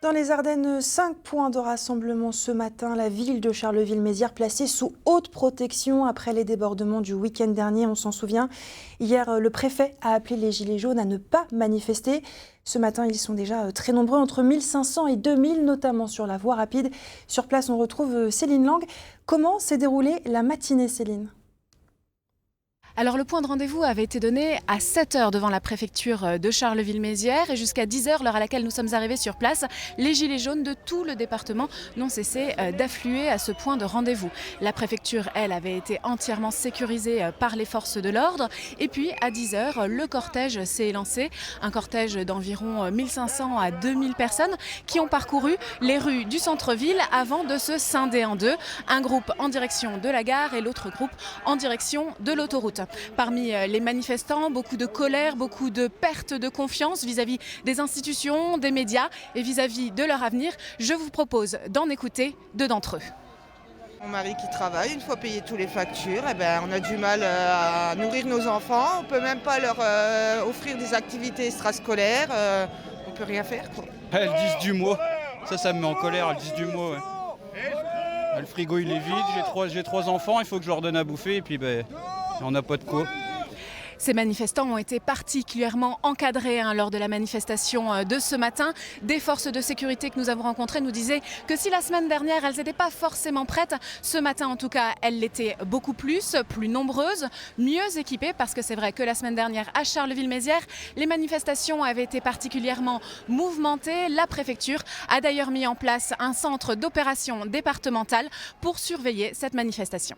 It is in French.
Dans les Ardennes, 5 points de rassemblement ce matin. La ville de Charleville-Mézières placée sous haute protection après les débordements du week-end dernier, on s'en souvient. Hier, le préfet a appelé les Gilets jaunes à ne pas manifester. Ce matin, ils sont déjà très nombreux, entre 1500 et 2000, notamment sur la voie rapide. Sur place, on retrouve Céline Lang. Comment s'est déroulée la matinée, Céline ? Alors le point de rendez-vous avait été donné à 7h devant la préfecture de Charleville-Mézières et jusqu'à 10h, l'heure à laquelle nous sommes arrivés sur place, les gilets jaunes de tout le département n'ont cessé d'affluer à ce point de rendez-vous. La préfecture, elle, avait été entièrement sécurisée par les forces de l'ordre et puis à 10h, le cortège s'est lancé, un cortège d'environ 1500 à 2000 personnes qui ont parcouru les rues du centre-ville avant de se scinder en deux, un groupe en direction de la gare et l'autre groupe en direction de l'autoroute. Parmi les manifestants, beaucoup de colère, beaucoup de perte de confiance vis-à-vis des institutions, des médias et vis-à-vis de leur avenir. Je vous propose d'en écouter deux d'entre eux. Mon mari qui travaille, une fois payé toutes les factures, on a du mal à nourrir nos enfants. On ne peut même pas leur offrir des activités extrascolaires. On ne peut rien faire, quoi. Elles disent du mot. Ça me met en colère, elles disent du mot. Ouais. Le frigo il est vide, j'ai trois enfants, il faut que je leur donne à bouffer et puis on n'a pas de quoi. Ces manifestants ont été particulièrement encadrés lors de la manifestation de ce matin. Des forces de sécurité que nous avons rencontrées nous disaient que si la semaine dernière, elles n'étaient pas forcément prêtes, ce matin en tout cas, elles l'étaient beaucoup plus nombreuses, mieux équipées, parce que c'est vrai que la semaine dernière à Charleville-Mézières, les manifestations avaient été particulièrement mouvementées. La préfecture a d'ailleurs mis en place un centre d'opération départemental pour surveiller cette manifestation.